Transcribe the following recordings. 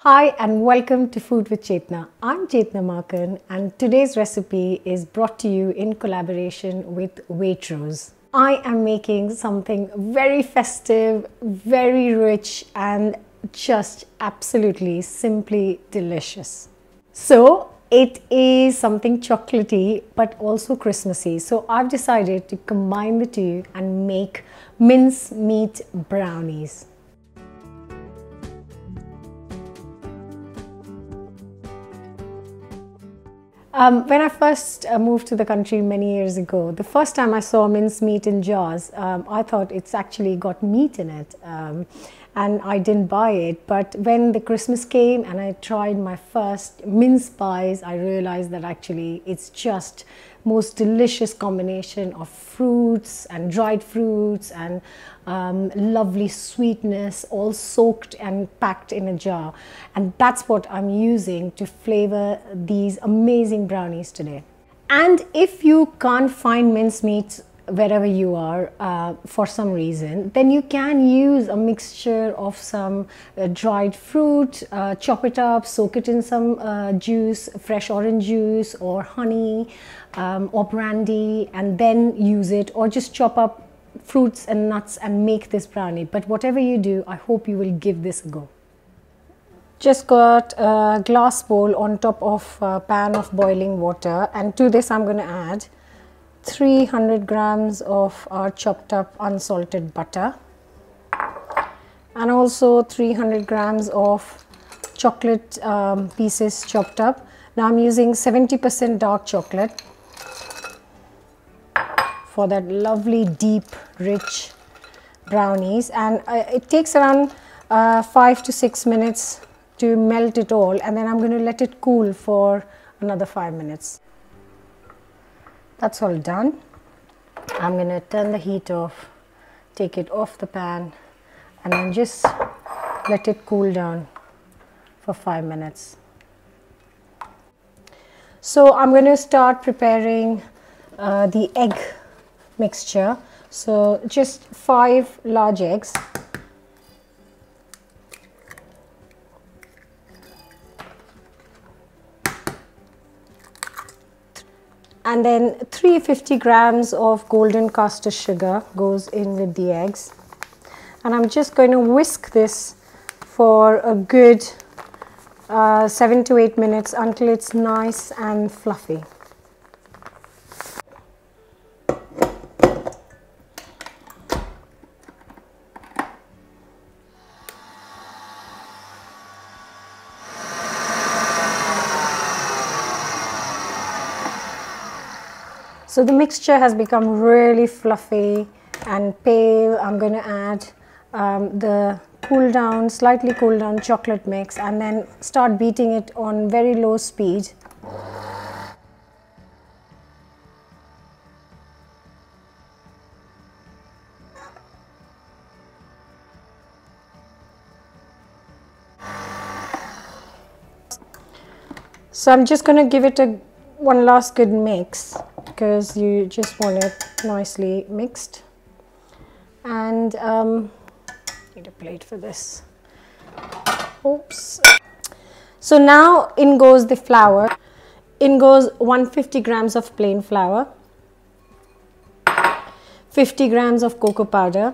Hi and welcome to Food with Chetna. I'm Chetna Makan and today's recipe is brought to you in collaboration with Waitrose. I am making something very festive, very rich and just absolutely simply delicious. So it is something chocolatey but also Christmassy. So I've decided to combine the two and make mince meat brownies. When I first moved to the country many years ago, the first time I saw mincemeat in jars, I thought it's actually got meat in it, and I didn't buy it. But when the Christmas came and I tried my first mince pies, I realized that actually it's just most delicious combination of fruits and dried fruits and lovely sweetness all soaked and packed in a jar, and that's what I'm using to flavor these amazing brownies today. And if you can't find mincemeat wherever you are for some reason, then you can use a mixture of some dried fruit, chop it up, soak it in some juice, fresh orange juice or honey or brandy, and then use it, or just chop up fruits and nuts and make this brownie. But whatever you do, I hope you will give this a go. Just got a glass bowl on top of a pan of boiling water, and to this I'm going to add 300 grams of our chopped up unsalted butter and also 300 grams of chocolate pieces chopped up. Now I'm using 70% dark chocolate for that lovely deep rich brownies, and it takes around 5 to 6 minutes to melt it all, and then I'm going to let it cool for another 5 minutes. That's all done. I'm going to turn the heat off, take it off the pan, and then just let it cool down for 5 minutes. So I'm going to start preparing the egg mixture. So just 5 large eggs. And then 350 grams of golden caster sugar goes in with the eggs. And I'm just going to whisk this for a good 7 to 8 minutes until it's nice and fluffy. So the mixture has become really fluffy and pale. I'm going to add the slightly cooled down chocolate mix, and then start beating it on very low speed. So I'm just going to give it one last good mix, because you just want it nicely mixed. And need a plate for this. Oops. So now in goes the flour. In goes 150 grams of plain flour, 50 grams of cocoa powder,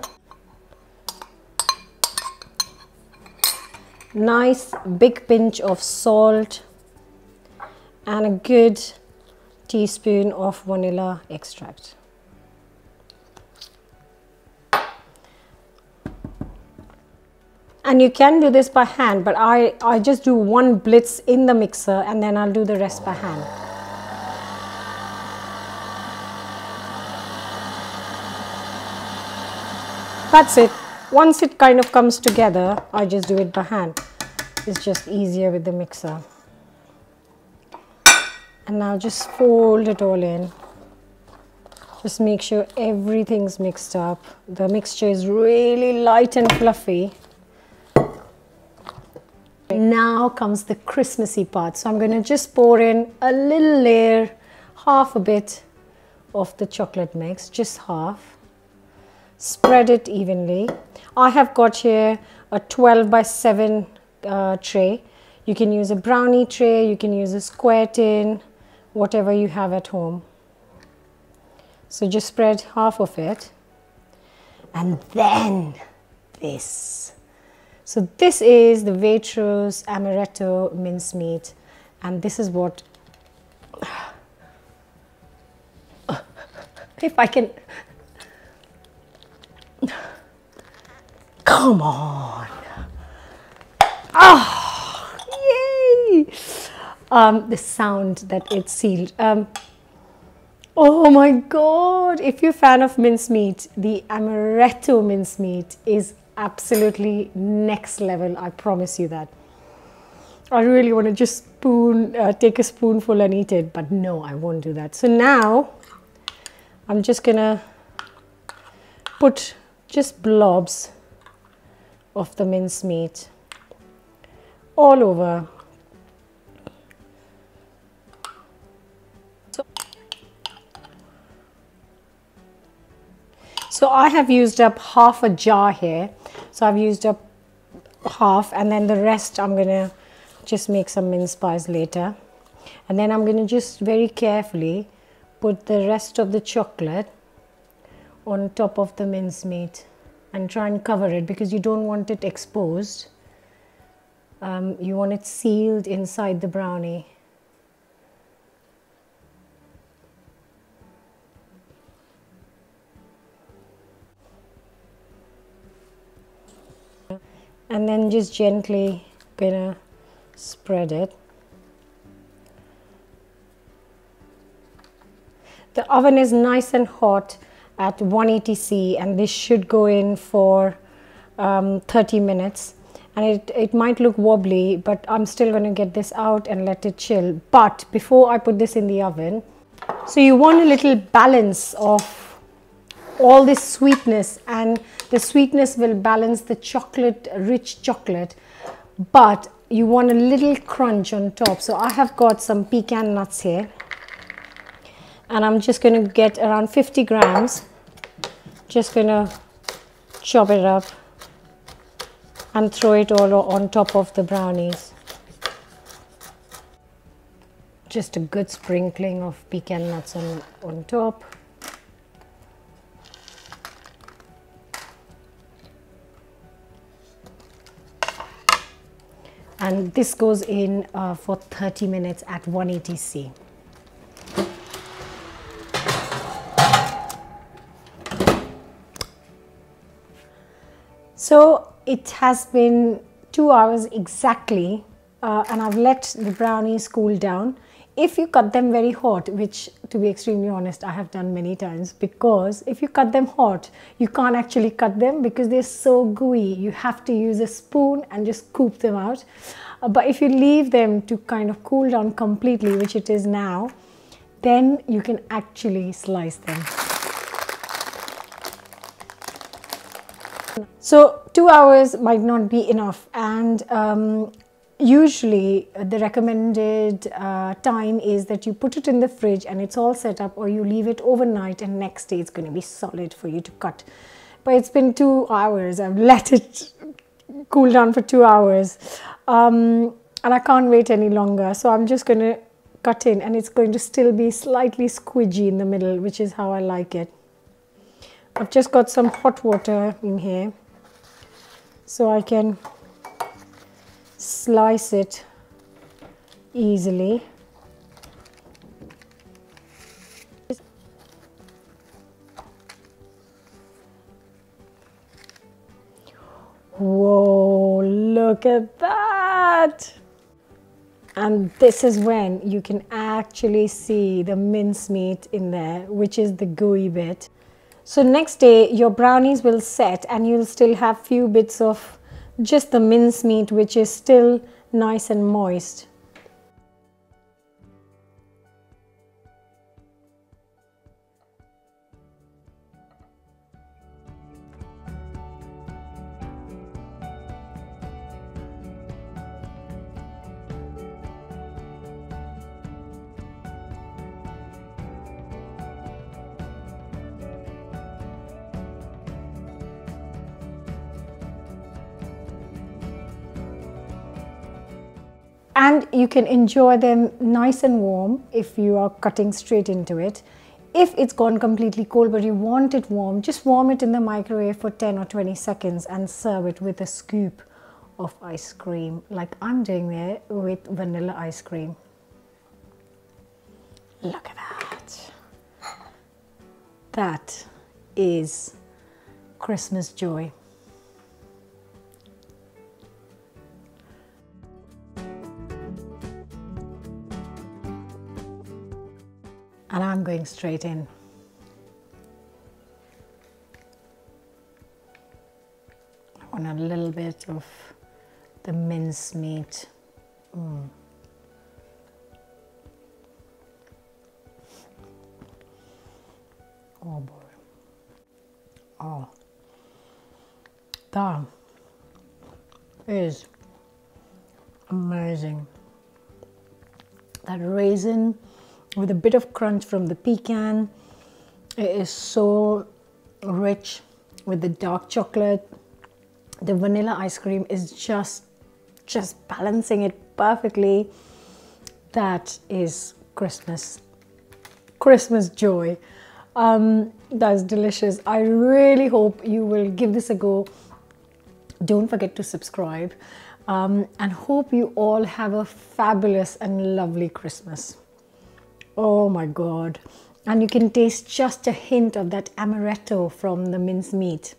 nice big pinch of salt, and a good teaspoon of vanilla extract. And you can do this by hand, but I just do one blitz in the mixer and then I'll do the rest by hand. That's it. Once it kind of comes together, I just do it by hand. It's just easier with the mixer. And now just fold it all in. Just make sure everything's mixed up. The mixture is really light and fluffy. Now comes the Christmassy part. So I'm going to just pour in a little layer, half a bit of the chocolate mix, just half. Spread it evenly. I have got here a 12 by 7 tray. You can use a brownie tray, you can use a square tin, whatever you have at home. So just spread half of it, and then this. So this is the Waitrose amaretto mincemeat, and this is what, if I can, come on. Oh, yay! The sound that it sealed. Oh my God! If you're a fan of mincemeat, the amaretto mincemeat is absolutely next level. I promise you that. I really want to just take a spoonful and eat it, but no, I won't do that. So now I'm just gonna put just blobs of the mincemeat all over. So I have used up half a jar here. So I've used up half, and then the rest I'm gonna just make some mince pies later. And then I'm gonna just very carefully put the rest of the chocolate on top of the mincemeat and try and cover it, because you don't want it exposed. You want it sealed inside the brownie. And then just gently gonna spread it. The oven is nice and hot at 180°C, and this should go in for 30 minutes. And it might look wobbly, but I'm still going to get this out and let it chill. But before I put this in the oven, so you want a little balance of all this sweetness, and the sweetness will balance the chocolate, rich chocolate, but you want a little crunch on top. So I have got some pecan nuts here, and I'm just going to get around 50 grams. Just going to chop it up and throw it all on top of the brownies. Just a good sprinkling of pecan nuts on top. And this goes in for 30 minutes at 180°C. So it has been 2 hours exactly, and I've let the brownies cool down. If you cut them very hot, which to be extremely honest, I have done many times, because if you cut them hot, you can't actually cut them because they're so gooey. You have to use a spoon and just scoop them out. But if you leave them to kind of cool down completely, which it is now, then you can actually slice them. So 2 hours might not be enough, and usually the recommended time is that you put it in the fridge and it's all set up, or you leave it overnight and next day it's going to be solid for you to cut. But it's been 2 hours. I've let it cool down for 2 hours, and I can't wait any longer. So I'm just going to cut in, and it's going to still be slightly squidgy in the middle, which is how I like it. I've just got some hot water in here so I can slice it easily. Whoa, look at that! And this is when you can actually see the mincemeat in there, which is the gooey bit. So next day your brownies will set, and you'll still have few bits of just the mincemeat, which is still nice and moist. And you can enjoy them nice and warm if you are cutting straight into it. If it's gone completely cold but you want it warm, just warm it in the microwave for 10 or 20 seconds and serve it with a scoop of ice cream, like I'm doing there with vanilla ice cream. Look at that. That is Christmas joy. And I'm going straight in. I want a little bit of the mince meat. Oh boy. Oh, that is amazing. That raisin with a bit of crunch from the pecan. It is so rich with the dark chocolate. The vanilla ice cream is just balancing it perfectly. That is Christmas joy. That's delicious. I really hope you will give this a go. Don't forget to subscribe, and hope you all have a fabulous and lovely Christmas. Oh my God. And you can taste just a hint of that amaretto from the mincemeat.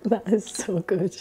That is so good.